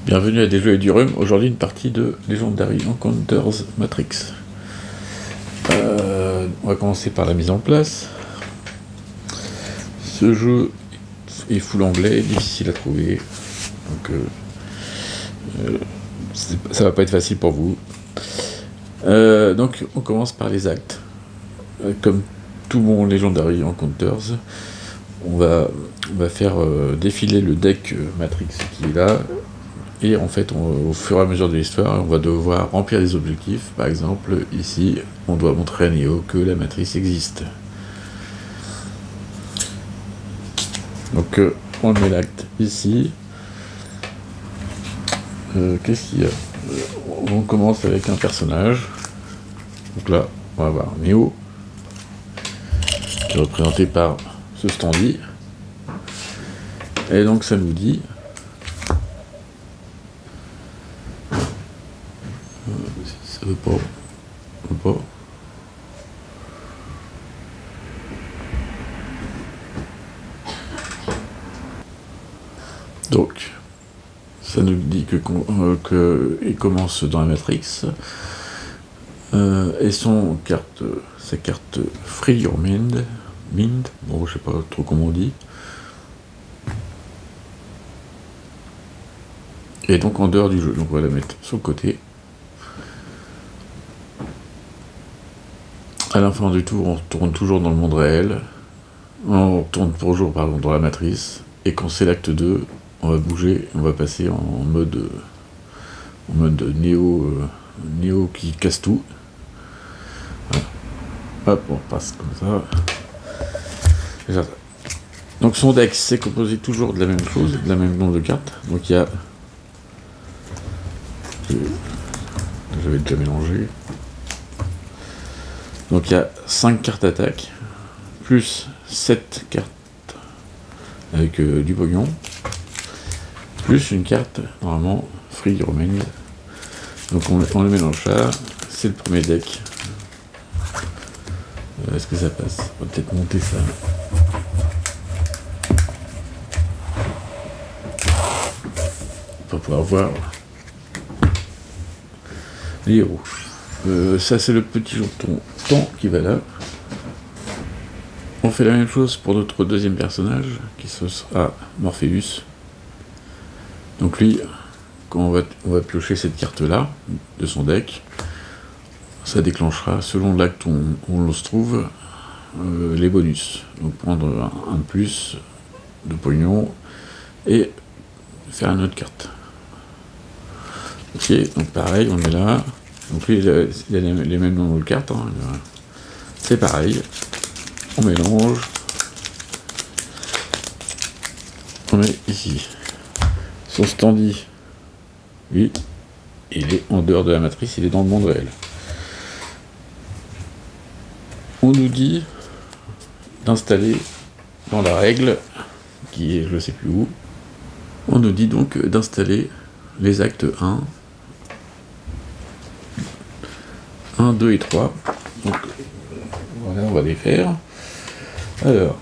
Bienvenue à Des Jeux et du Rhum, aujourd'hui une partie de Legendary Encounters Matrix. On va commencer par la mise en place. Ce jeu est full anglais, difficile à trouver, donc ça va pas être facile pour vous. Donc on commence par les actes. Comme tout bon Legendary Encounters, on va faire défiler le deck Matrix qui est là. Et en fait, au fur et à mesure de l'histoire, on va devoir remplir des objectifs. Par exemple, ici, on doit montrer à Neo que la matrice existe. Donc, on met l'acte ici. Qu'est-ce qu'il y a ? On commence avec un personnage. Donc là, on va avoir Neo, qui est représenté par ce standy. Et donc, ça nous dit... Ça veut pas. Donc, ça nous dit que il commence dans la Matrix. Et sa carte Free Your Mind, bon, je sais pas trop comment on dit. Et donc en dehors du jeu, donc on va la mettre sur le côté. À la fin du tour, on retourne toujours dans le monde réel. On retourne toujours dans la matrice. Et quand c'est l'acte 2, on va bouger, on va passer en mode Neo qui casse tout. Voilà. Hop, on passe comme ça. Donc son deck, c'est composé toujours de la même chose, de la même nombre de cartes. Donc il y a... J'avais déjà mélangé. Donc il y a 5 cartes d'attaque, plus 7 cartes avec du pognon, plus une carte, normalement, Free Your Mind. Donc on le mélange là, c'est le premier deck. Est-ce que ça passe ? On va peut-être monter ça. Pour pouvoir voir les héros. Ça c'est le petit jeton temps qui va là. On fait la même chose pour notre deuxième personnage, qui sera Morpheus. Donc lui, quand on va piocher cette carte là, de son deck, ça déclenchera, selon l'acte où on se trouve, les bonus. Donc prendre un plus de pognon, et faire une autre carte. Ok, donc pareil, on est là. Donc lui, il a les mêmes nombres de cartes. Hein. C'est pareil. On mélange. On met ici. Son standy, lui, il est en dehors de la matrice, il est dans le monde réel. On nous dit d'installer dans la règle, qui est je ne sais plus où, on nous dit donc d'installer les actes 1, 2 et 3. Donc, voilà, on va les faire. Alors,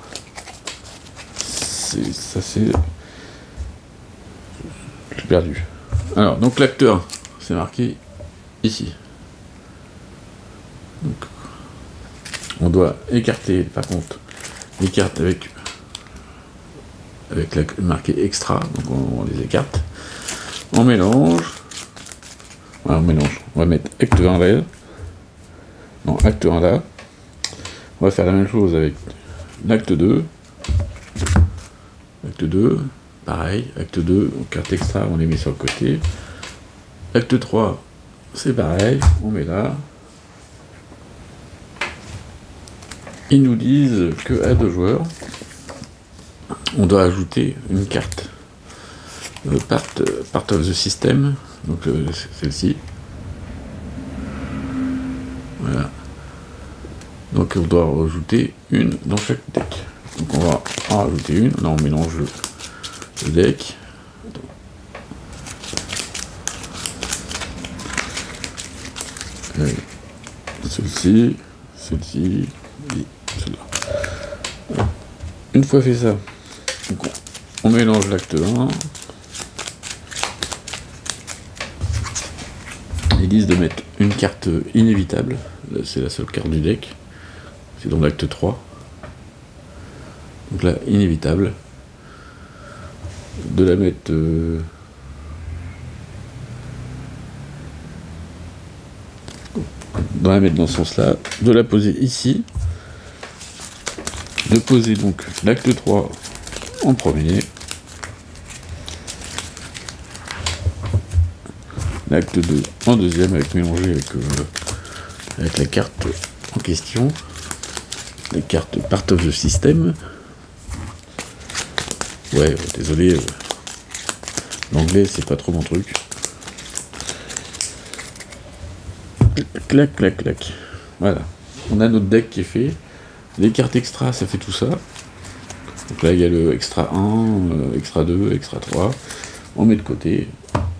ça c'est... J'ai perdu. Alors, donc l'acte 1, c'est marqué ici. Donc, on doit écarter, par contre, les cartes avec la marqué extra. Donc, on les écarte. On mélange. Voilà, on mélange. On va mettre acte 1 là. Non, acte 1 là. On va faire la même chose avec l'acte 2. Acte 2, pareil. Acte 2, carte extra, on les met sur le côté. Acte 3, c'est pareil. On met là. Ils nous disent qu'à 2 joueurs, on doit ajouter une carte. Part of the system. Donc celle-ci. Voilà. Donc on doit rajouter une dans chaque deck. Donc on va en rajouter une. Là on mélange le deck. Celle-ci et celle-là. Une fois fait ça, donc on mélange l'acte 1. Ils disent de mettre une carte inévitable, c'est la seule carte du deck, c'est dans l'acte 3. Donc là, inévitable, de la mettre dans ce sens-là, de la poser ici, de poser donc l'acte 3 en premier, l'acte 2 en deuxième, avec mélangé avec la carte en question, les cartes part of the system. Ouais, désolé, l'anglais c'est pas trop mon truc. Clac, clac, clac. Voilà, on a notre deck qui est fait. Les cartes extra, ça fait tout ça. Donc là, il y a le extra 1, extra 2, extra 3. On met de côté.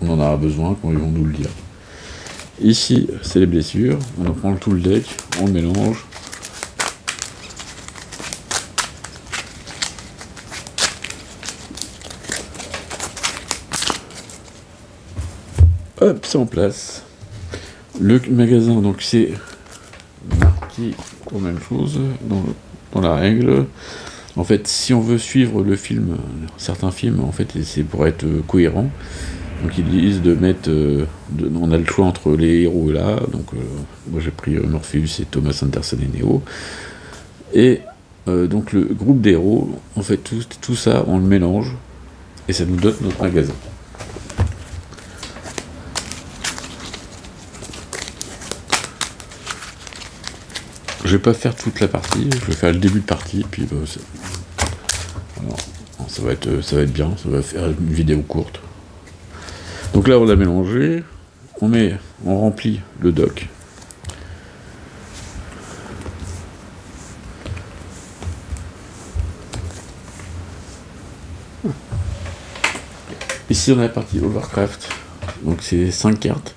On en aura besoin quand ils vont nous le dire. Ici, c'est les blessures. On en prend tout le deck, on le mélange. Hop, c'est en place. Le magasin, donc c'est marqué pour même chose dans la règle. En fait, si on veut suivre le film, certains films, en fait, c'est pour être cohérent. Donc ils disent de mettre, on a le choix entre les héros là. Donc moi j'ai pris Morpheus et Thomas Anderson et Neo. Et donc le groupe d'héros, on fait tout ça, on le mélange et ça nous donne notre magasin. Je vais pas faire toute la partie, je vais faire le début de partie, puis alors, ça va être bien, ça va faire une vidéo courte. Donc là on a mélangé, on remplit le doc. Ici on a la partie Overcraft, donc c'est 5 cartes,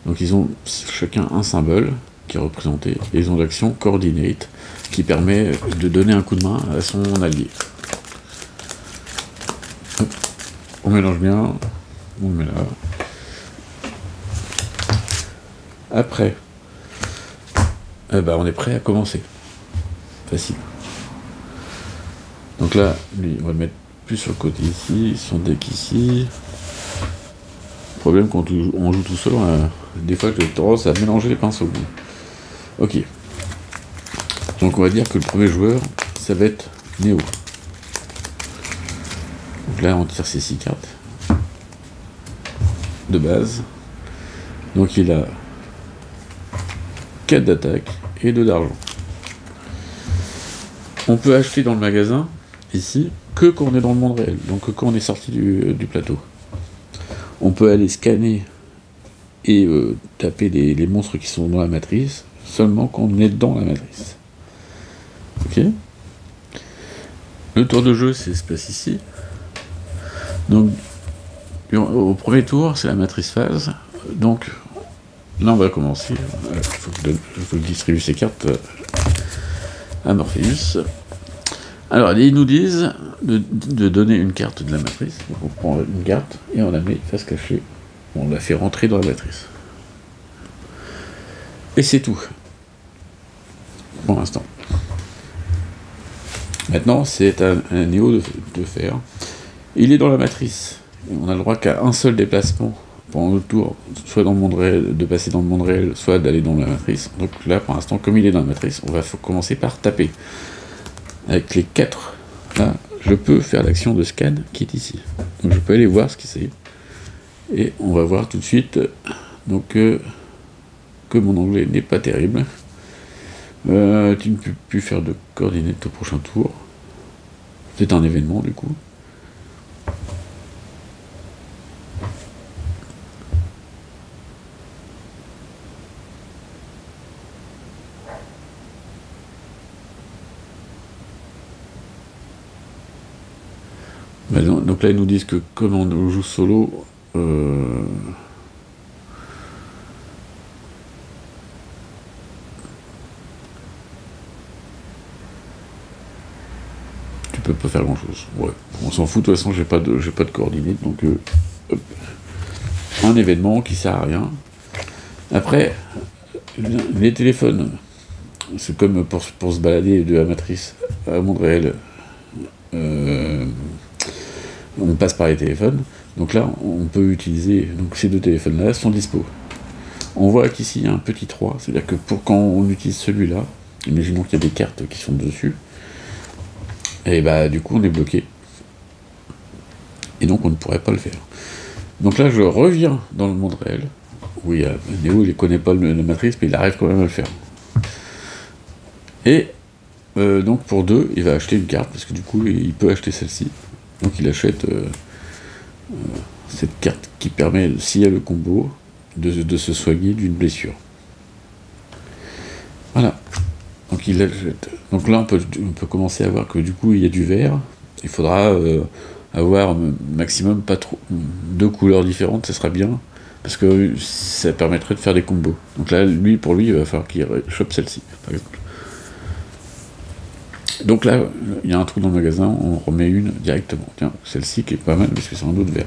donc ils ont chacun un symbole qui est représenté, et ils ont l'action Coordinate, qui permet de donner un coup de main à son allié. Hop. On mélange bien, on le met là. Après, on est prêt à commencer. Facile. Donc là, lui, on va le mettre plus sur le côté ici, son deck ici. Le problème quand on joue tout seul, des fois j'ai tendance à mélanger les pinceaux. Ok. Donc on va dire que le premier joueur, ça va être Neo. Donc là on tire ses 6 cartes de base. Donc il a 4 d'attaque et 2 d'argent. On peut acheter dans le magasin, ici, que quand on est dans le monde réel, donc que quand on est sorti du plateau. On peut aller scanner et taper les monstres qui sont dans la matrice, seulement quand on est dans la matrice. Ok. Le tour de jeu, c'est se passe ici. Donc, au premier tour, c'est la matrice phase. Donc, là, on va commencer. Il faut que je distribue ces cartes à Morpheus. Alors, ils nous disent de donner une carte de la matrice. Donc, on prend une carte et on la met face cachée. On la fait rentrer dans la matrice. Et c'est tout. Pour l'instant. Maintenant, c'est à Neo de faire. Il est dans la matrice. On a le droit qu'à un seul déplacement pendant le tour, soit dans le monde réel, de passer dans le monde réel, soit d'aller dans la matrice. Donc là, pour l'instant, comme il est dans la matrice, on va commencer par taper. Avec les 4, là, je peux faire l'action de scan qui est ici. Donc je peux aller voir ce que c'est. Et on va voir tout de suite donc, que mon anglais n'est pas terrible. Tu ne peux plus faire de coordinates au prochain tour. C'est un événement du coup. Donc là ils nous disent que comme on joue solo, tu peux pas faire grand chose. Ouais, on s'en fout, de toute façon j'ai pas de coordinates, donc hop. Un événement qui sert à rien. Après, les téléphones, c'est comme pour se balader de la matrice à monde réel, on passe par les téléphones. Donc là, on peut utiliser, donc ces deux téléphones-là sont dispo. On voit qu'ici, il y a un petit 3, c'est-à-dire que quand on utilise celui-là, imaginons qu'il y a des cartes qui sont dessus, et bah du coup on est bloqué. Et donc on ne pourrait pas le faire. Donc là, je reviens dans le monde réel. Oui, Néo, il ne connaît pas la matrice, mais il arrive quand même à le faire. Et donc pour 2, il va acheter une carte, parce que du coup, il peut acheter celle-ci. Donc il achète cette carte qui permet, s'il y a le combo, de se soigner d'une blessure. Voilà. Donc il achète. Donc là, on peut commencer à voir que du coup, il y a du vert. Il faudra avoir maximum pas trop 2 couleurs différentes, ça sera bien. Parce que ça permettrait de faire des combos. Donc là, pour lui, il va falloir qu'il chope celle-ci, par exemple. Donc là, il y a un trou dans le magasin, on remet une directement. Tiens, celle-ci qui est pas mal, parce que c'est un autre vert.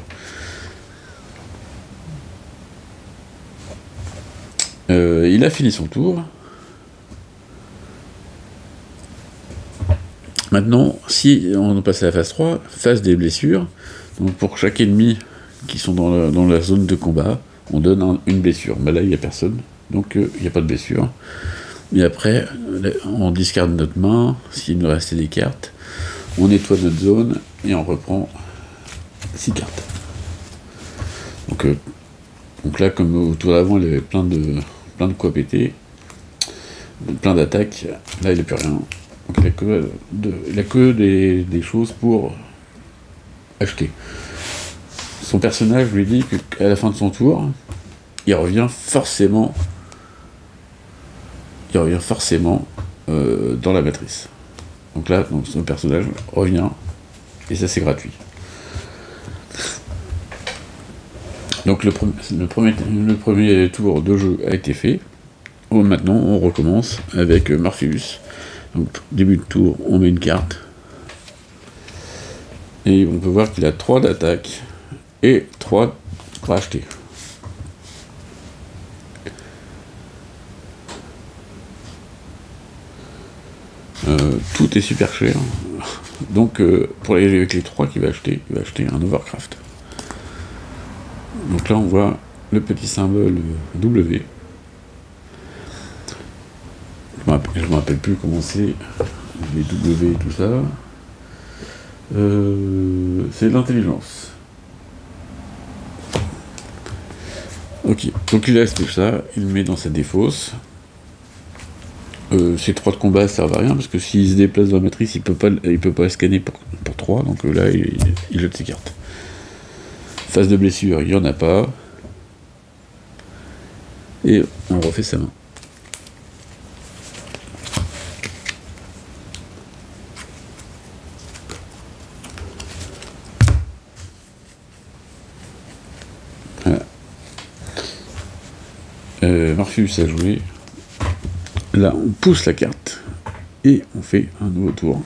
Il a fini son tour. Maintenant, si on passe à la phase 3, phase des blessures, donc pour chaque ennemi qui sont dans la zone de combat, on donne une blessure. Mais là, il n'y a personne, donc il n'y a pas de blessure. Et après, on discarde notre main, s'il nous restait des cartes, on nettoie notre zone, et on reprend 6 cartes. Donc là, comme au tour d'avant, il y avait plein de quoi péter, plein d'attaques, là, il n'y a plus rien. Donc il n'a que des choses pour acheter. Son personnage lui dit qu'à la fin de son tour, il revient forcément dans la matrice. Donc là, son personnage revient, et ça c'est gratuit. Donc le premier tour de jeu a été fait. Maintenant, on recommence avec Morpheus. Donc, début de tour, on met une carte. Et on peut voir qu'il a 3 d'attaque et 3 pour acheter. Tout est super cher. Donc, avec les 3 qu'il va acheter, il va acheter un Overcraft. Donc là, on voit le petit symbole W. Je me rappelle plus comment c'est, les W et tout ça. C'est l'intelligence. Ok, donc il laisse tout ça, il le met dans sa défausse. Ces 3 de combat servent à rien, parce que s'il se déplace dans la matrice, il peut pas scanner pour 3, donc là, il jette ses cartes. Phase de blessure, il n'y en a pas. Et on refait sa main. Morpheus a joué. Là, on pousse la carte et on fait un nouveau tour.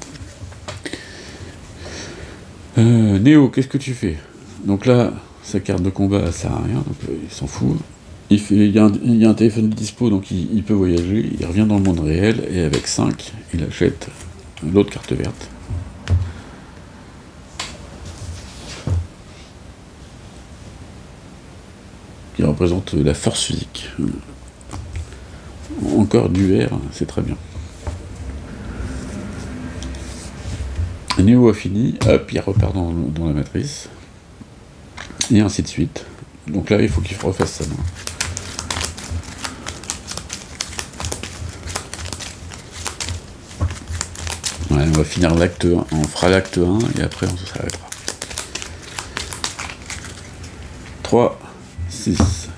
Néo, qu'est-ce que tu fais? Donc là, sa carte de combat, elle sert à rien, donc il s'en fout. Il y a un téléphone dispo, donc il peut voyager. Il revient dans le monde réel et avec 5, il achète l'autre carte verte. Qui représente la force physique. Encore du vert, c'est très bien. Néo a fini, hop, il repart dans la matrice. Et ainsi de suite. Donc là, il faut qu'il refasse sa main. Ouais, on va finir l'acte 1, on fera l'acte 1 et après on s'arrêtera. 3, 6.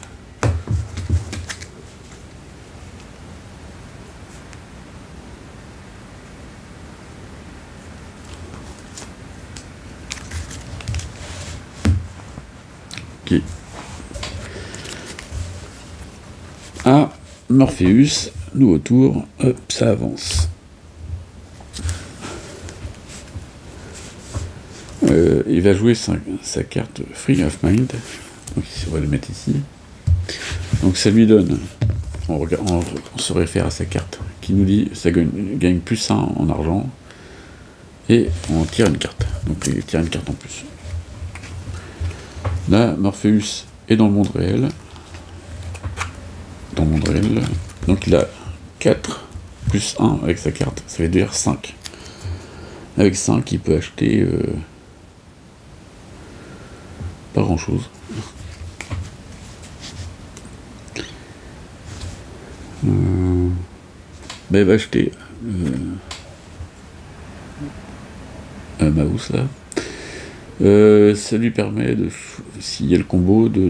Ok. Ah, Morpheus, nouveau tour, hop, ça avance. Il va jouer sa carte Free of Mind, donc on va le mettre ici. Donc ça lui donne, on se réfère à sa carte, qui nous dit ça gagne plus 1 en argent, et on tire une carte. Donc il tire une carte en plus. Là, Morpheus est dans le monde réel. Donc il a 4 plus 1 avec sa carte, ça veut dire 5. Avec 5, il peut acheter pas grand chose. Il va acheter un mouse là. Ça lui permet, s'il y a le combo, de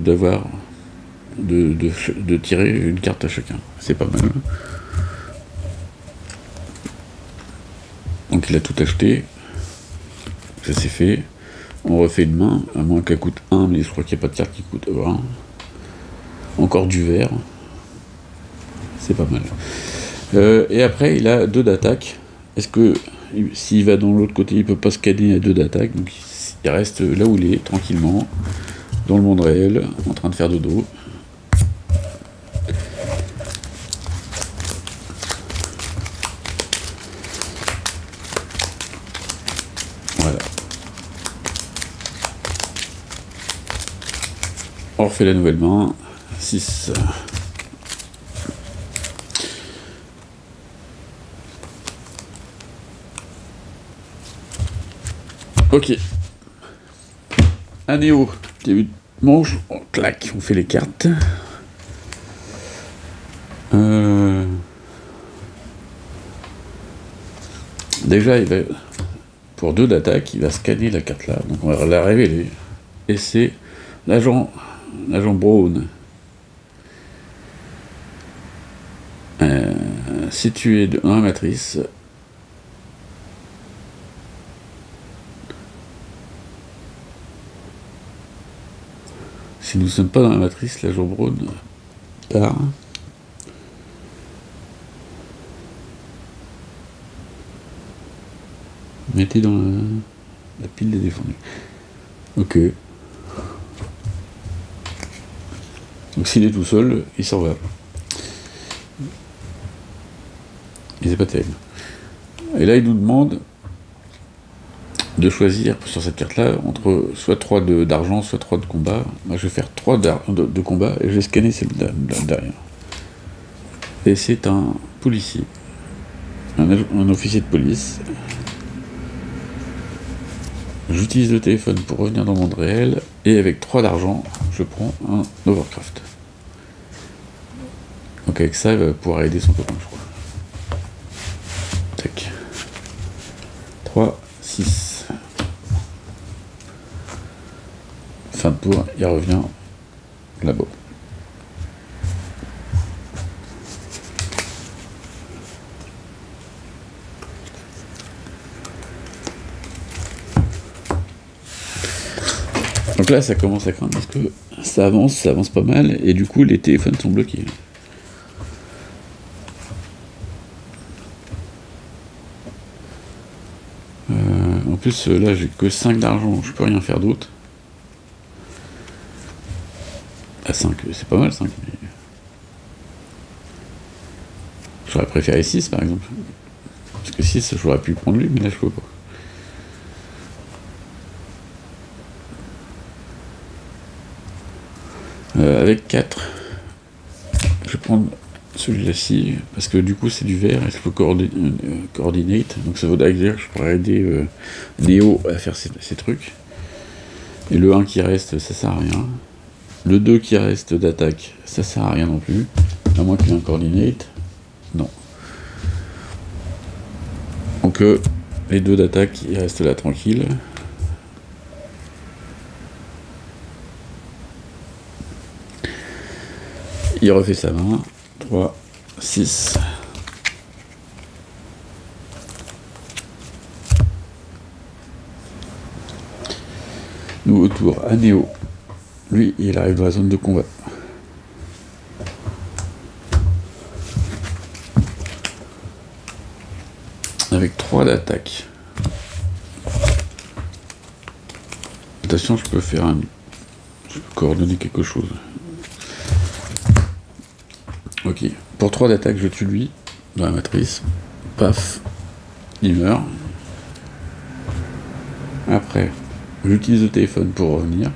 tirer une carte à chacun. C'est pas mal. Donc il a tout acheté. Ça c'est fait. On refait une main, à moins qu'elle coûte 1, mais je crois qu'il n'y a pas de carte qui coûte 1. Encore du vert. C'est pas mal. Et après, il a 2 d'attaque. Est-ce que s'il va dans l'autre côté, il peut pas scanner à 2 d'attaque, donc il reste là où il est, tranquillement, dans le monde réel, en train de faire dodo. Voilà. On refait la nouvelle main. 6. Ok. Un néo. Début de manche. On claque. On fait les cartes. Déjà, il va, pour 2 d'attaque, il va scanner la carte là. Donc on va la révéler. Et c'est l'agent Brown. Situé dans la matrice. Si nous ne sommes pas dans la matrice, l'agent Brown part. Mettez dans la pile des défendus. Ok. Donc s'il est tout seul, il s'en va. Et c'est pas terrible. Et là, il nous demande de choisir sur cette carte-là entre soit 3 d'argent, soit 3 de combat. Moi, je vais faire 3 de combat et je vais scanner celle derrière. Et c'est un policier, un officier de police. J'utilise le téléphone pour revenir dans le monde réel et avec 3 d'argent, je prends un Overcraft. Donc avec ça, il va pouvoir aider son copain, je crois. Tac. 3, 6. Fin de tour, il revient là-bas. Donc là, ça commence à craindre parce que ça avance pas mal, et du coup, les téléphones sont bloqués. En plus, là, j'ai que 5 d'argent, je peux rien faire d'autre. À 5, c'est pas mal, 5. Mais... j'aurais préféré 6, par exemple. Parce que 6, j'aurais pu prendre lui, mais là, je peux pas. Avec 4, je vais prendre celui-là-ci, parce que du coup c'est du vert, et je peux coordinate, donc ça veut dire que je pourrais aider Néo à faire ces trucs. Et le 1 qui reste, ça sert à rien. Le 2 qui reste d'attaque, ça sert à rien non plus, à moins qu'il y ait un coordinate. Non. Donc les 2 d'attaque, ils restent là tranquilles. Il refait sa main. 3, 6. Nouveau tour à Néo. Lui, il arrive dans la zone de combat. Avec 3 d'attaque. Attention, je peux faire un... je peux coordonner quelque chose. Ok. Pour 3 d'attaque, je tue lui, dans la matrice. Paf. Il meurt. Après, j'utilise le téléphone pour revenir.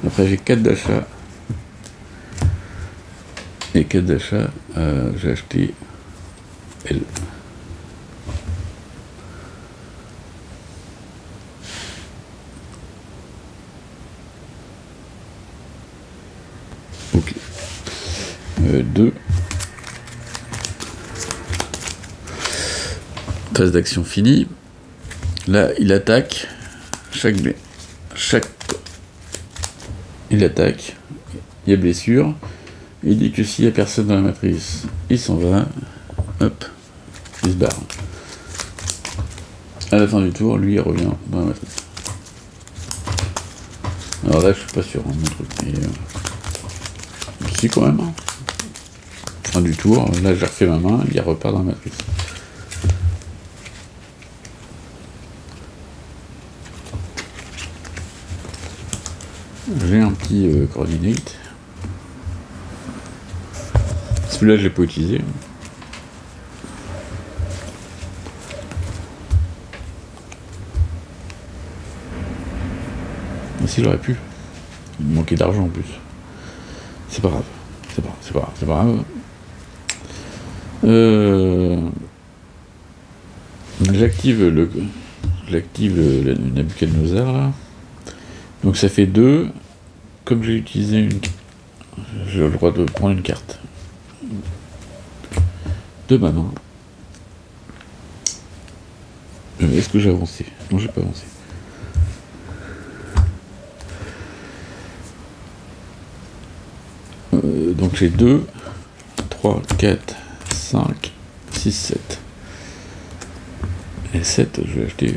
Après, j'ai 4 d'achat. Et 4 d'achat, j'ai acheté elle. Ok. 2. Phase d'action finie. Là, il attaque. Il attaque. Il y a blessure. Il dit que s'il n'y a personne dans la matrice, il s'en va. Hop. Il se barre. À la fin du tour, lui, il revient dans la matrice. Alors là, je suis pas sûr, hein, mon truc. Mais, si, quand même. Hein. Fin du tour, là, j'ai refait ma main, il repart dans la matrice. J'ai un petit coordinate. Celui-là, je l'ai pas utilisé. Mais si, j'aurais pu. Il me manquait d'argent en plus. C'est pas grave. C'est pas grave. J'active le Nabucodonosor là. Donc ça fait 2. Comme j'ai utilisé une... J'ai le droit de prendre une carte. De ma main. Est-ce que j'ai avancé? Non, j'ai pas avancé. Donc j'ai 2, 3, 4, 5, 6, 7. Et 7, je vais acheter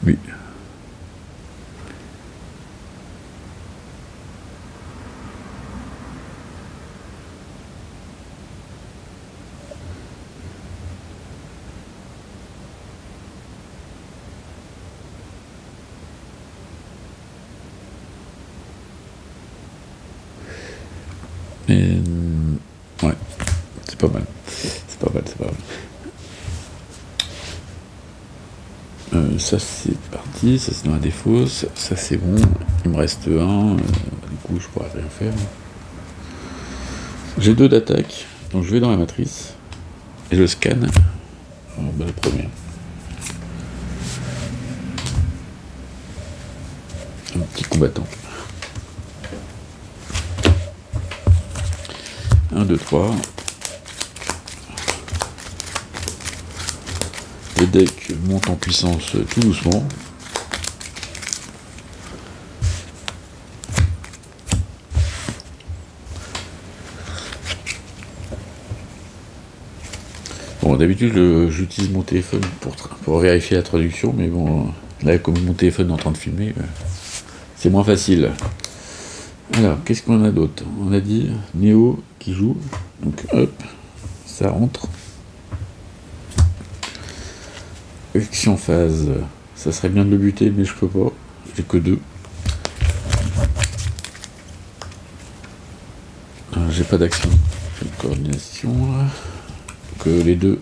8. Et ouais, c'est pas mal. C'est pas mal. Ça c'est parti, ça c'est dans la défausse, ça c'est bon, il me reste 1, du coup je pourrais rien faire. J'ai 2 d'attaque, donc je vais dans la matrice, et je scanne. Alors, le premier. Un petit combattant. 1, 2, 3. Le deck monte en puissance tout doucement. Bon, d'habitude, j'utilise mon téléphone pour vérifier la traduction, mais bon, là, comme mon téléphone est en train de filmer, c'est moins facile. Alors, qu'est-ce qu'on a d'autre? On a dit Néo qui joue, donc hop, ça rentre. Action phase, ça serait bien de le buter, mais je peux pas, j'ai que 2. J'ai pas d'action, j'ai une coordination là. Que les 2,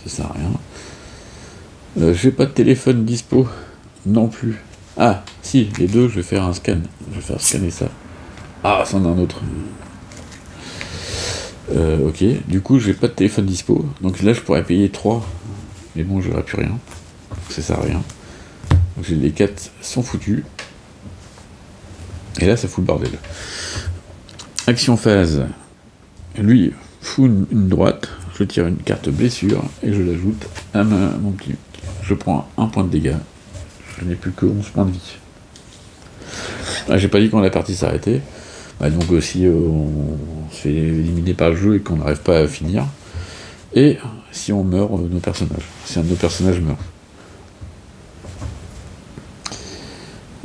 ça sert à rien. J'ai pas de téléphone dispo non plus. Ah, si, les 2, je vais faire un scan. Je vais faire scanner ça. Ah, c'en a un autre. Ok, du coup, j'ai pas de téléphone dispo. Donc là, je pourrais payer 3. Mais bon, j'aurais plus rien. Ça sert à rien. Donc les 4 sont foutus. Et là, ça fout le bordel. Action phase. Lui, fout une droite. Je tire une carte blessure et je l'ajoute à mon petit. Je prends 1 point de dégâts. Je n'ai plus que 11 points de vie. Ah, j'ai pas dit quand la partie s'arrêtait. Bah, donc si on se fait éliminer par le jeu et qu'on n'arrive pas à finir. Et si on meurt, nos personnages. Si un de nos personnages meurt.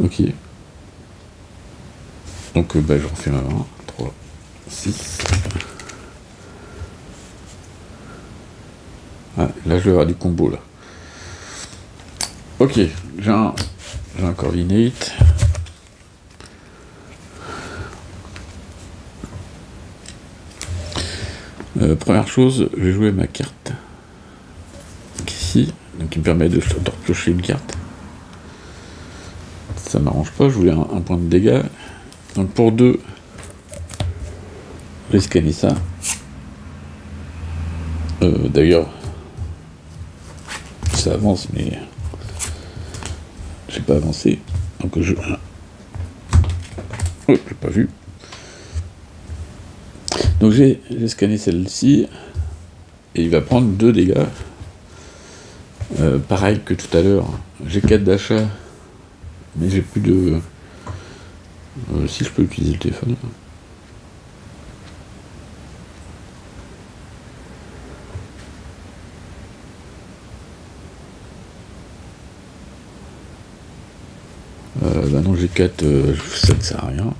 Ok. Donc je refais ma main. 3, 6. Ah, là je vais avoir du combo là. Ok, j'ai un coordinate. Première chose, je vais jouer ma carte ici, donc il me permet de piocher une carte. Ça m'arrange pas, je voulais un point de dégâts. Donc pour 2, je vais scanner ça. D'ailleurs, ça avance, mais j'ai pas avancé. Donc je... Oh, j'ai pas vu. Donc j'ai scanné celle-ci, et il va prendre 2 dégâts. Pareil que tout à l'heure, j'ai 4 d'achat, mais j'ai plus de... si je peux utiliser le téléphone. Bah non, j'ai 4, ça ne sert à rien.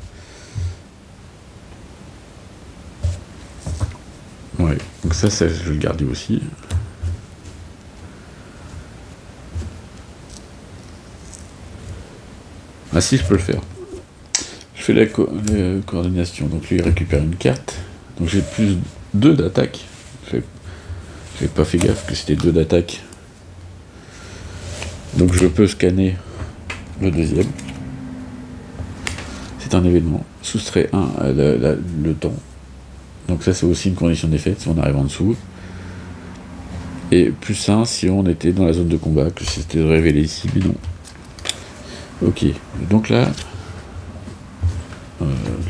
Ouais, donc ça je vais le garder aussi. Ah si, je peux le faire. Je fais la coordination, donc lui il récupère une carte. Donc j'ai plus 2 d'attaque. J'ai pas fait gaffe que c'était 2 d'attaque. Donc je peux scanner le deuxième. C'est un événement. Soustrait 1 à le temps. Donc ça c'est aussi une condition d'effet si on arrive en dessous. Et plus 1 si on était dans la zone de combat, que c'était révélé ici, mais non. Ok, donc là,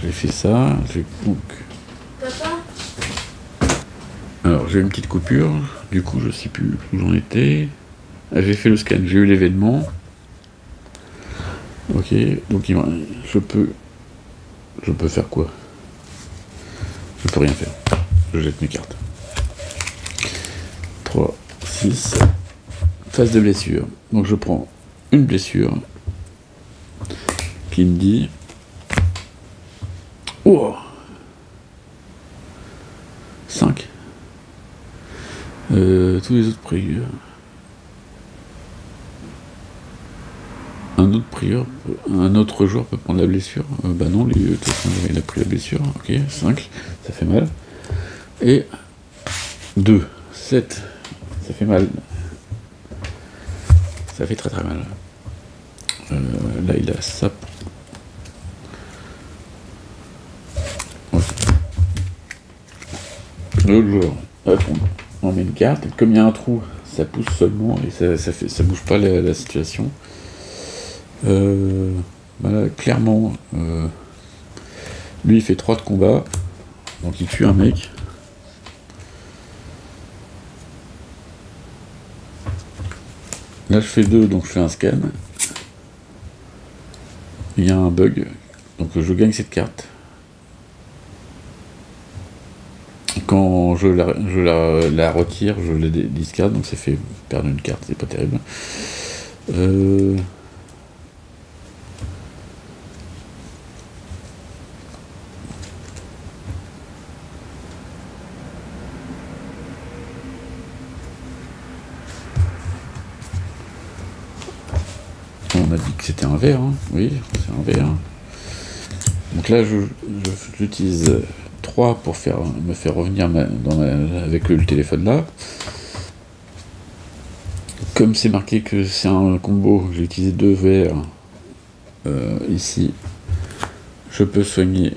j'ai fait ça. Donc... Alors j'ai une petite coupure, du coup je sais plus où j'en étais. Ah, j'ai fait le scan, j'ai eu l'événement. Ok, donc je peux faire quoi? Je peux rien faire. Je jette mes cartes. 3, 6. Phase de blessure. Donc je prends une blessure qui me dit... Oh, 5. Tous les autres prieurs. Un autre joueur peut prendre la blessure. Bah non, lui, de toute façon, il a pris la blessure. Ok, 5, ça fait mal. Et 2, 7, ça fait mal. Ça fait très très mal. Là, il a ça. Okay. L'autre joueur, hop, on met une carte. Et comme il y a un trou, ça pousse seulement et ça bouge pas la situation. Voilà, clairement, lui il fait 3 de combat, donc il tue un mec. Là je fais 2, donc je fais un scan. Il y a un bug, donc je gagne cette carte. Quand je la retire, je la discard, donc ça fait perdre une carte, c'est pas terrible. On a dit que c'était un verre, hein. Oui, c'est un verre. Donc là, j'utilise 3 pour me faire revenir avec le téléphone là. Comme c'est marqué que c'est un combo, j'ai utilisé 2 verres ici. Je peux soigner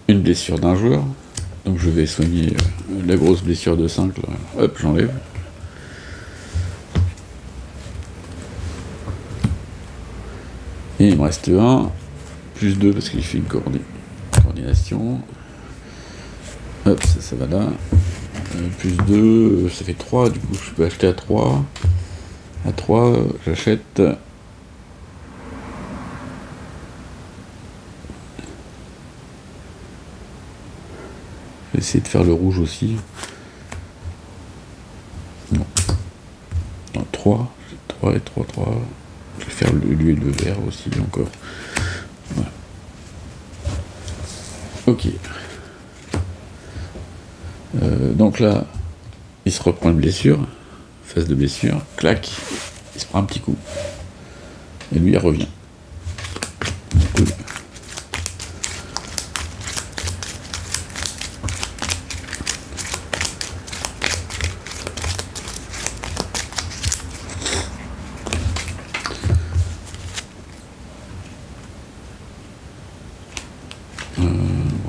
une blessure d'un joueur. Donc je vais soigner la grosse blessure de 5. Là. Hop, j'enlève. Et il me reste 1, plus 2 parce qu'il fait une coordination. Hop, ça va là. Plus 2, ça fait 3, du coup je peux acheter à 3. À 3, j'achète. Je vais essayer de faire le rouge aussi. Non. Non, 3, 3 et 3, 3. Je vais faire lui et le vert aussi encore. Voilà. Ok. Donc là, il se reprend une blessure. Phase de blessure. Clac. il se prend un petit coup. Et lui, il revient. Cool.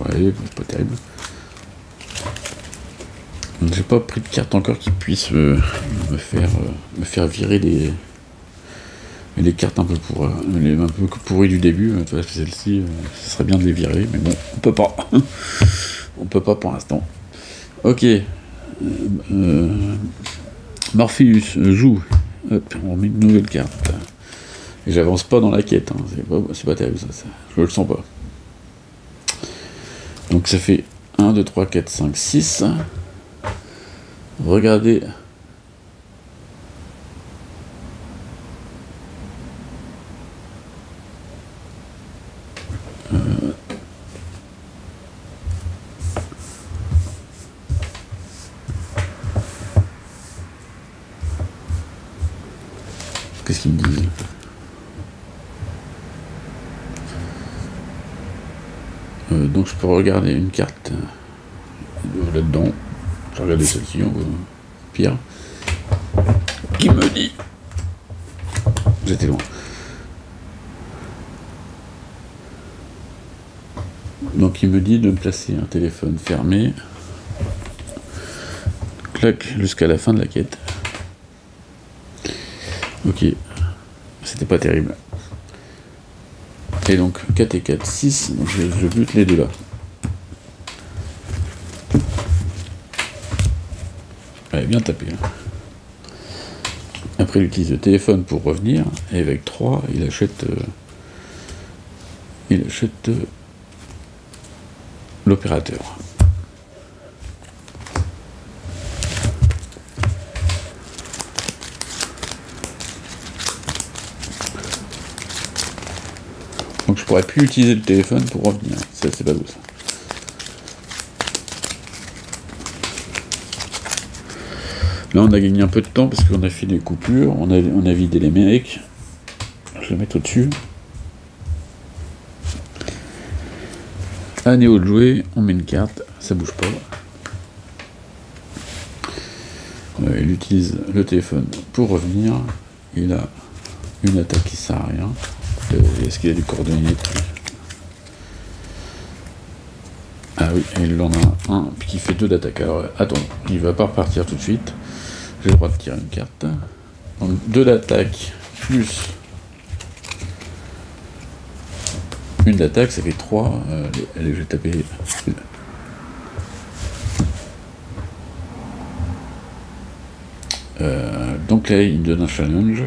Ouais, c'est pas terrible. J'ai pas pris de carte encore qui puisse me faire virer les cartes un peu pourries du début. Tu vois, celle-ci, ce serait bien de les virer, mais bon, on peut pas. On peut pas pour l'instant. Ok. Morpheus joue. Hop, on met une nouvelle carte. Et j'avance pas dans la quête. Hein. C'est pas terrible ça. Je le sens pas. Donc ça fait 1, 2, 3, 4, 5, 6. Regardez. Qu'est-ce qu'ils me disent? Donc je peux regarder une carte là-dedans. Je vais regarder celle-ci, pire. Qui me dit? J'étais loin. Donc il me dit de me placer un téléphone fermé. Clac, jusqu'à la fin de la quête. Ok. C'était pas terrible. Et donc 4 et 4, 6, donc je bute les deux là. Ouais, bien tapé. Hein. Après il utilise le téléphone pour revenir, et avec 3, il achète l'opérateur. Donc je pourrais plus utiliser le téléphone pour revenir. Ça, c'est pas beau ça. Là on a gagné un peu de temps parce qu'on a fait des coupures, on a vidé les mecs. Je vais le mettre au-dessus. À Néo de jouer, on met une carte, ça bouge pas. Il utilise le téléphone pour revenir. Il a une attaque qui sert à rien. Est-ce qu'il a du coordonnées? Ah oui, il en a un qui fait 2 d'attaque. Alors attends, il va pas repartir tout de suite. J'ai le droit de tirer une carte. Donc 2 d'attaque plus une d'attaque, ça fait 3. Allez, je vais taper. Donc là, il me donne un challenge.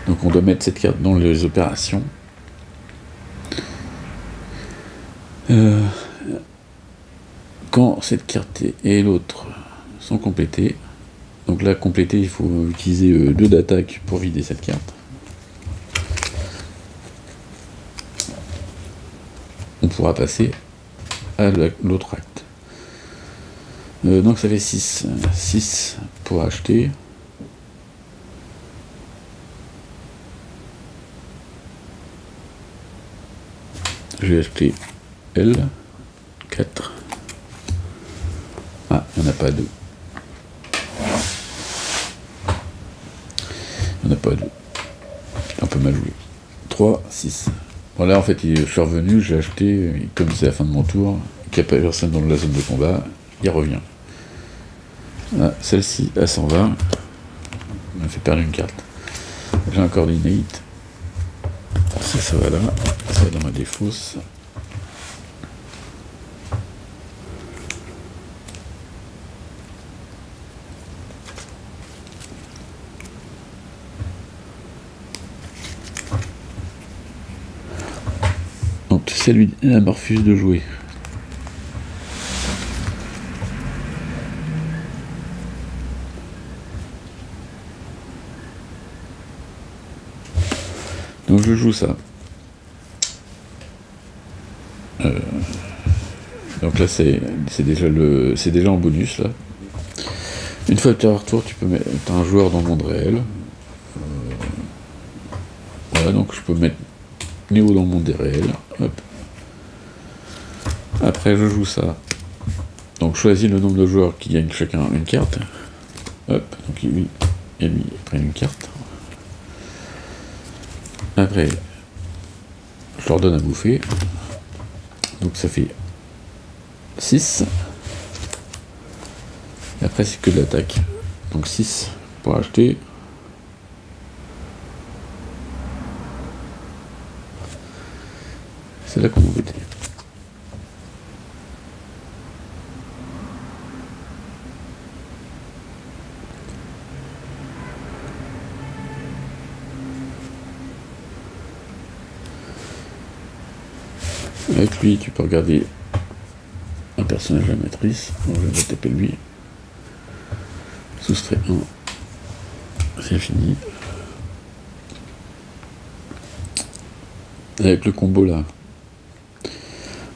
Donc on doit mettre cette carte dans les opérations. Quand cette carte et l'autre sont complétées, donc là complété, il faut utiliser 2 d'attaque pour vider cette carte. On pourra passer à l'autre acte. Donc ça fait 6. 6 pour acheter. Je vais acheter L, 4. Ah, il n'y en a pas 2. Il n'y en a pas 2. Un peu mal joué. 3, 6. Voilà, en fait, je suis revenu, j'ai acheté, et comme c'est la fin de mon tour, qu'il n'y a pas personne dans la zone de combat, il revient. Ah, celle-ci, elle s'en va. Elle m'a fait perdre une carte. J'ai un coordinate. Ça va là. Ça va dans ma défausse. Donc c'est lui à Morpheus de jouer. Donc je joue ça. Donc là c'est déjà en bonus là. Une fois que tu as un retour, tu peux mettre un joueur dans le monde réel. Voilà, donc je peux mettre Néo dans le monde réel. Hop. Après, je joue ça. Donc, je choisis le nombre de joueurs qui gagnent chacun une carte. Hop, donc lui et lui prennent une carte. Après, je leur donne à bouffer. Donc, ça fait 6. Et après, c'est que de l'attaque. Donc, 6 pour acheter. C'est là qu'on va voter. Avec lui, tu peux regarder un personnage à la matrice. Donc, je vais taper lui. Soustrait 1. C'est fini. Avec le combo là,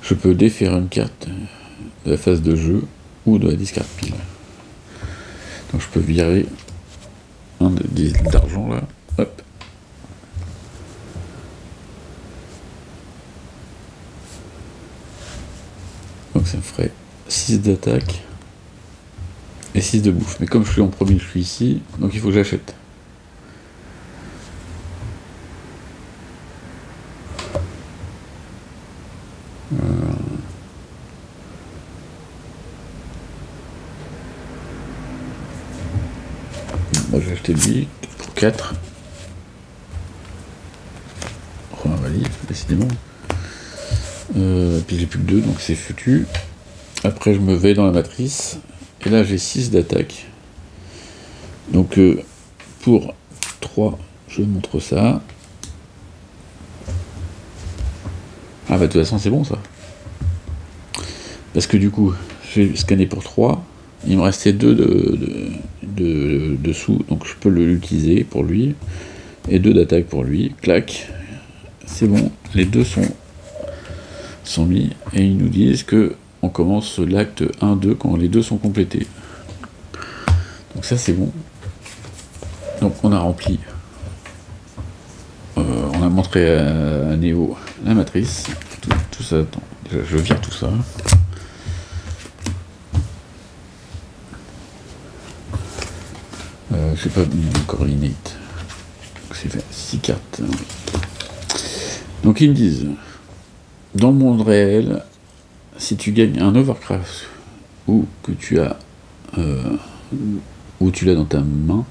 je peux défaire une carte de la phase de jeu ou de la discard pile. Donc je peux virer un d'argent là. Hop. Donc ça me ferait 6 d'attaque et 6 de bouffe. Mais comme je suis en premier, je suis ici, donc il faut que j'achète. Moi j'ai acheté lui pour 4. Oh, un valise, décidément. Puis j'ai plus que 2, donc c'est foutu. Après je me vais dans la matrice. Et là j'ai 6 d'attaque. Donc pour 3, je montre ça. Ah bah de toute façon c'est bon ça. Parce que du coup, j'ai scanné pour 3. Il me restait 2 de sous, donc je peux l'utiliser pour lui. Et 2 d'attaque pour lui. Clac. C'est bon. Les 2 sont mis. Et ils nous disent que on commence l'acte 1-2 quand les 2 sont complétés. Donc ça c'est bon. Donc on a rempli. On a montré à Néo la matrice. Tout ça. Attends, déjà, je vire tout ça. Je sais pas, coordinate. C'est fait 6 cartes. Donc ils me disent, dans le monde réel, si tu gagnes un Overcraft ou que tu as ou tu l'as dans ta main,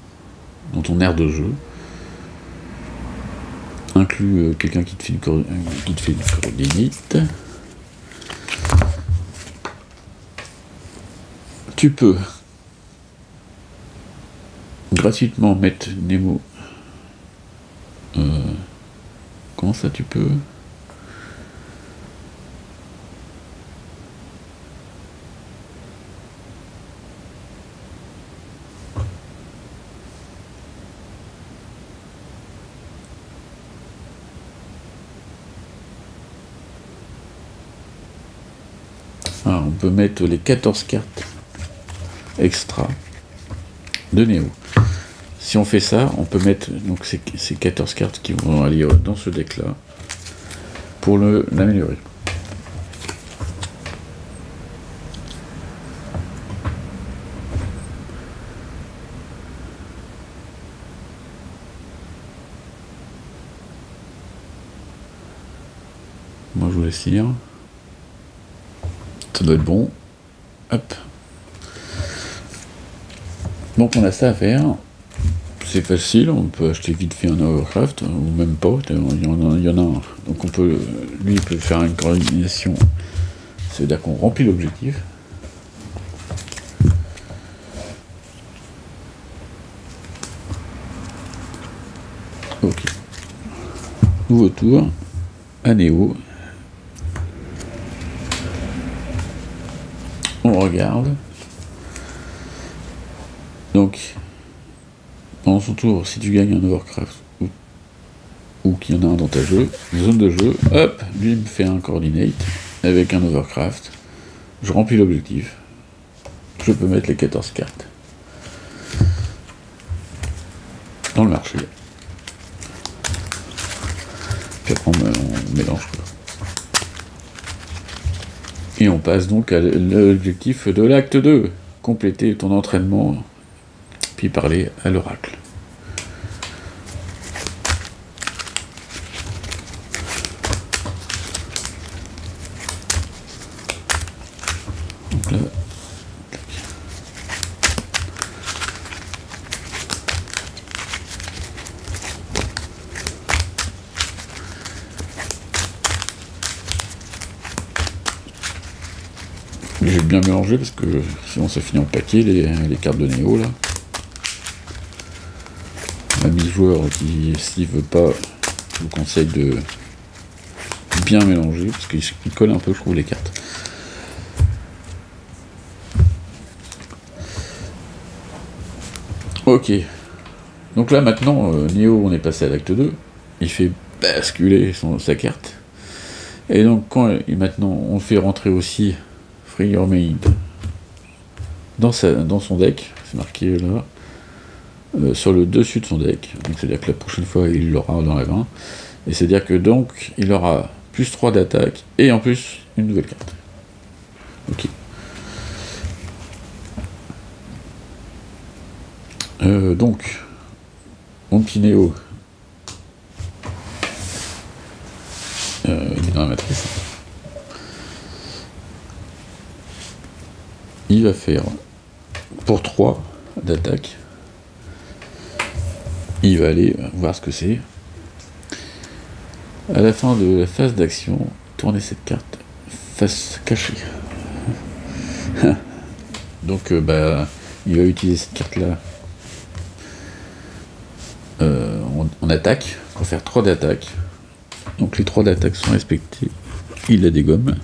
dans ton aire de jeu, inclut quelqu'un qui te fait une coordinate, tu peux gratuitement mettre Nemo. Comment ça tu peux? Ah, on peut mettre les 14 cartes extra de Néo. Si on fait ça, on peut mettre donc ces 14 cartes qui vont aller dans ce deck là pour l'améliorer. Moi je vous laisse lire. Ça doit être bon. Hop. Donc on a ça à faire. C'est facile, on peut acheter vite fait un Overcraft, ou même pas, il y en a un. Donc on peut, lui il peut faire une coordination, c'est-à-dire qu'on remplit l'objectif. Ok. Nouveau tour, à Néo. On regarde. Donc, pendant son tour, si tu gagnes un Overcraft ou qu'il y en a un dans ta zone de jeu, hop, lui il me fait un coordinate avec un Overcraft. Je remplis l'objectif. Je peux mettre les 14 cartes. dans le marché. Puis après on mélange quoi. Et on passe donc à l'objectif de l'acte 2, compléter ton entraînement, puis parler à l'oracle. Donc là, j'ai bien mélangé parce que sinon ça finit en paquet les cartes de Néo là. L'ami joueur qui s'il veut pas, je vous conseille de bien mélanger parce qu'il colle un peu je trouve les cartes. Ok. Donc là maintenant Néo on est passé à l'acte 2. Il fait basculer sa carte. Et donc maintenant on fait rentrer aussi Free Your Mind dans son deck, c'est marqué là, sur le dessus de son deck, donc c'est-à-dire que la prochaine fois il l'aura dans la main, et c'est-à-dire que donc il aura plus 3 d'attaque, et en plus une nouvelle carte. Ok. Donc, mon petit Néo, il est dans la matrice. Il va faire pour 3 d'attaque. Il va aller voir ce que c'est. À la fin de la phase d'action, tournez cette carte face cachée. Donc il va utiliser cette carte là en attaque pour faire 3 d'attaque. Donc les 3 d'attaque sont respectés. Il la dégomme.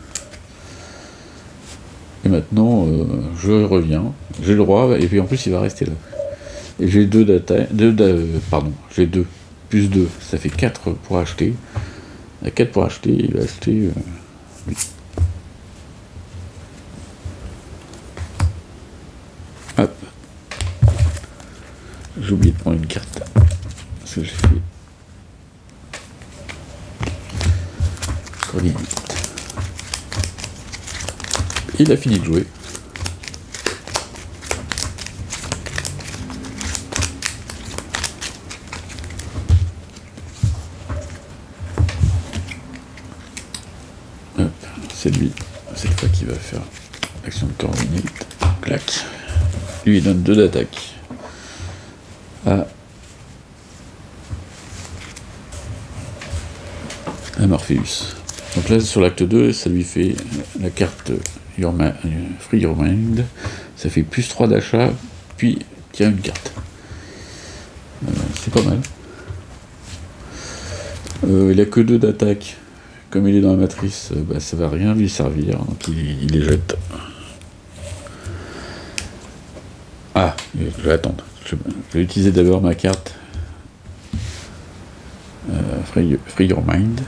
Et maintenant, je reviens, j'ai le droit, et puis en plus il va rester là. Et j'ai 2 d'attaque, j'ai 2, plus 2, ça fait 4 pour acheter. À 4 pour acheter, il va acheter lui. Hop. J'ai oublié de prendre une carte. Parce que j'ai fait. Coordinate. Il a fini de jouer. Hop, c'est lui, cette fois qui va faire l'action de coordinate. Clac. Lui il donne 2 d'attaque à Morpheus. Donc là sur l'acte 2, ça lui fait la carte Free Your Mind, ça fait plus 3 d'achat, puis tire une carte. C'est pas mal. Il a que 2 d'attaque. Comme il est dans la matrice, ça va rien lui servir, donc il les jette. Ah, je vais attendre. Je vais utiliser d'abord ma carte Free Your Mind.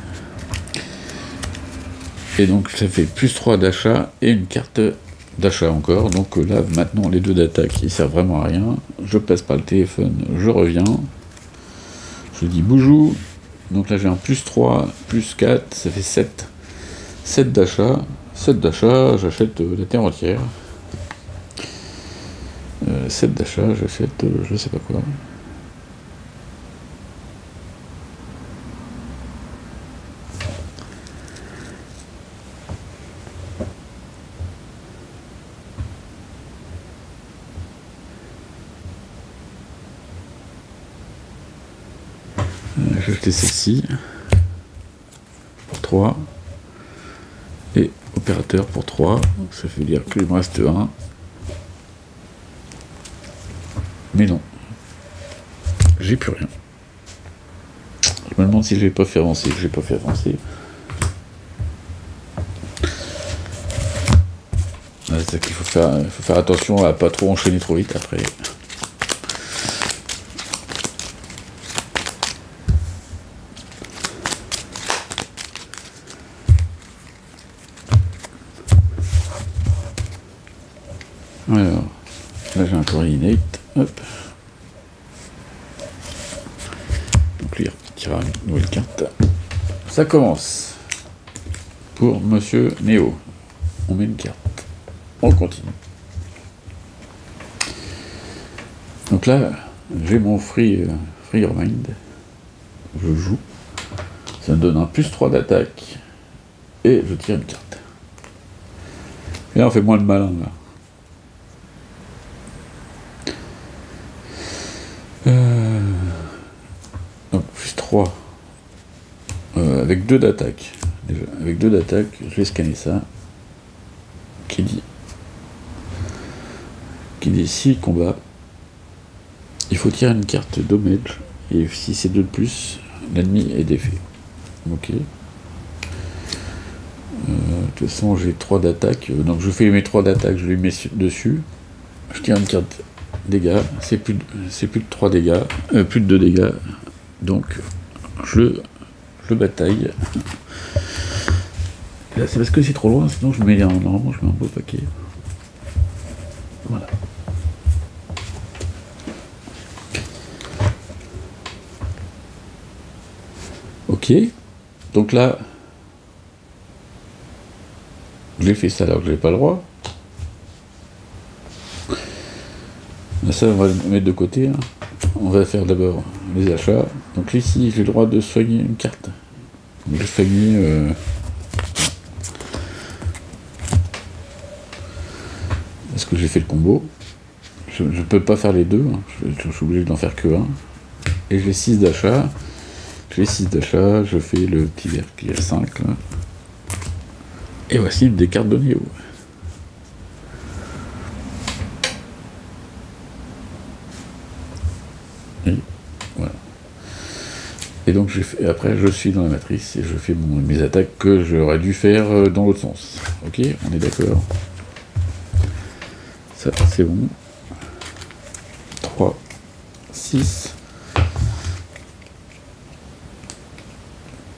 Et donc ça fait plus 3 d'achat et une carte d'achat encore. Donc là maintenant les 2 d'attaque ils servent vraiment à rien. Je passe par le téléphone, je reviens. Je dis boujou. Donc là j'ai un plus 3, plus 4, ça fait 7. 7 d'achat. 7 d'achat, j'achète la terre entière. 7 d'achat, j'achète je sais pas quoi. J'ai acheté celle-ci pour 3 et opérateur pour 3, ça veut dire qu'il me reste 1. Mais non, j'ai plus rien. Je me demande si je l'ai pas fait avancer. J'ai pas fait avancer. C'est qu'il faut faire attention à pas trop enchaîner trop vite après. Alors, là j'ai un coordinate, hop. lui retirera une nouvelle carte. Ça commence. Pour Monsieur Néo. On met une carte. On continue. Donc là, j'ai mon Free Your Mind. Je joue. Ça me donne un +3 d'attaque. Et je tire une carte. Et là, on fait moins de malin, là. Donc, +3. Avec 2 d'attaque. Déjà, avec 2 d'attaque, je vais scanner ça. Qui dit 6 combats. Il faut tirer une carte damage. Et si c'est 2 de plus, l'ennemi est défait. Ok. De toute façon, j'ai 3 d'attaque. Donc, je fais mes 3 d'attaque, je les mets dessus. Je tire une carte dégâts. C'est plus de 3 dégâts. Plus de 2 dégâts. Donc, je bataille. Là, c'est parce que c'est trop loin, sinon je mets normalement je mets un beau paquet. Voilà. Ok. Donc là, j'ai fait ça alors que j'avais pas le droit. Là, ça, on va le mettre de côté. Hein. On va faire d'abord les achats. Donc ici, j'ai le droit de soigner une carte. Donc, je vais soigner. Parce que j'ai fait le combo. Je ne peux pas faire les deux. Hein. Je suis obligé d'en faire que un. Et j'ai 6 d'achat. J'ai 6 d'achat. Je fais le petit vert qui est 5. Là. Et voici une des cartes de Néo. Et voilà. Et donc après je suis dans la matrice et je fais mes attaques que j'aurais dû faire dans l'autre sens. Ok, on est d'accord. Ça c'est bon. 3, 6.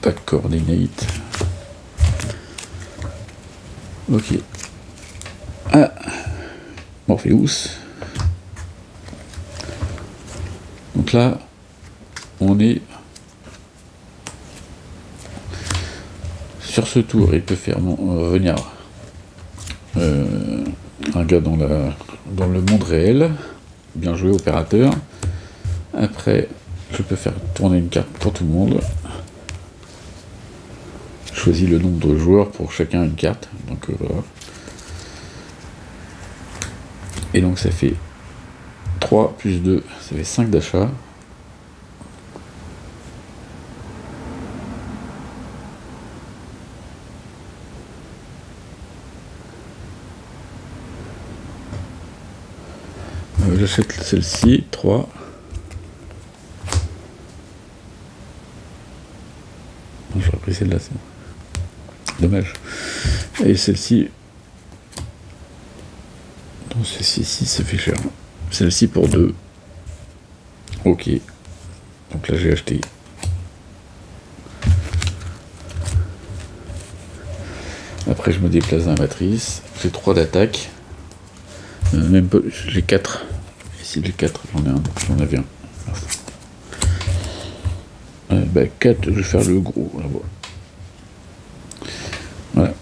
Pas de coordinate. Ok. Ah, Morpheus. Donc là, on est sur ce tour. Il peut faire venir un gars dans le monde réel. Bien joué, opérateur. Après, je peux faire tourner une carte pour tout le monde. Je choisis le nombre de joueurs pour chacun une carte. Donc voilà. Et donc ça fait 3 plus 2, ça fait 5 d'achat. J'achète celle-ci, 3. J'aurais pris celle-là, c'est bon. Dommage. Et celle-ci. Non, celle-ci, ça fait cher. Celle-ci pour 2. Ok. Donc là, j'ai acheté. Après, je me déplace dans la matrice. J'ai 3 d'attaque. Même pas. J'ai 4. Ici, j'ai 4. J'en avais un. 4, je vais faire le gros. Là-bas. Voilà.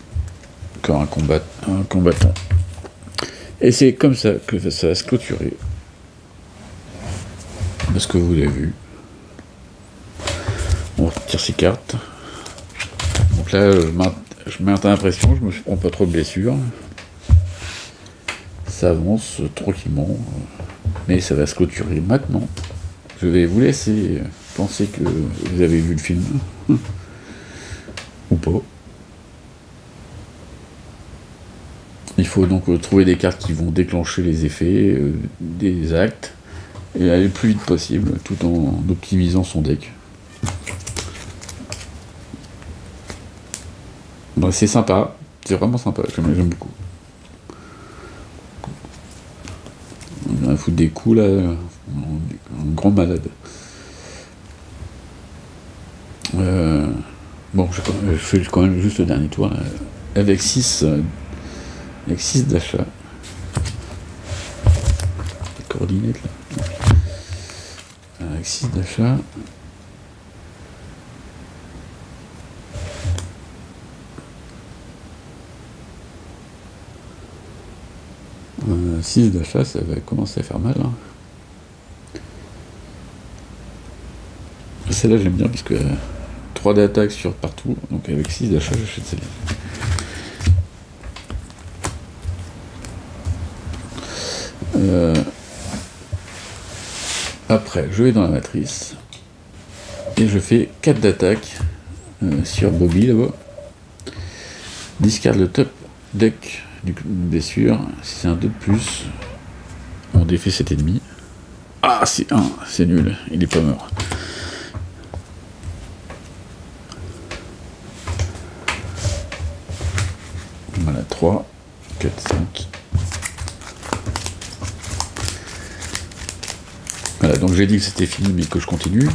Encore un combattant. Et c'est comme ça que ça va se clôturer. Parce que vous l'avez vu. On retire ces cartes. Donc là, je mets un pression, je me prends pas trop de blessures. Ça avance tranquillement. Mais ça va se clôturer maintenant. Je vais vous laisser penser que vous avez vu le film. Ou pas. Il faut donc trouver des cartes qui vont déclencher les effets, des actes, et aller le plus vite possible, tout en optimisant son deck. Bon, c'est sympa, c'est vraiment sympa, j'aime beaucoup. On va foutre des coups là, un grand malade. Bon, je fais quand même juste le dernier tour là, avec 6 d'achat. Les coordinates là. Avec 6 d'achat. 6 d'achat, ça va commencer à faire mal. Hein. Celle-là, j'aime bien parce que 3 d'attaque sur partout, donc avec 6 d'achat, j'achète celle-là. Après, je vais dans la matrice et je fais 4 d'attaque sur Bobby là-bas. Discard le top deck du blessure. Si c'est un 2 de plus, on défait cet ennemi. Ah, c'est 1, c'est nul, il est pas mort. Voilà, 3, 4, 5. Voilà, donc j'ai dit que c'était fini, mais que je continue.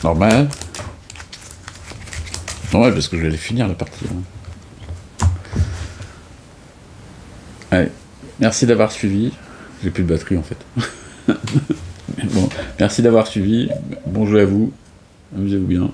Normal. Normal, parce que je vais finir la partie. Hein. Allez, merci d'avoir suivi. J'ai plus de batterie, en fait. Bon, merci d'avoir suivi. Bon jeu à vous. Amusez-vous bien.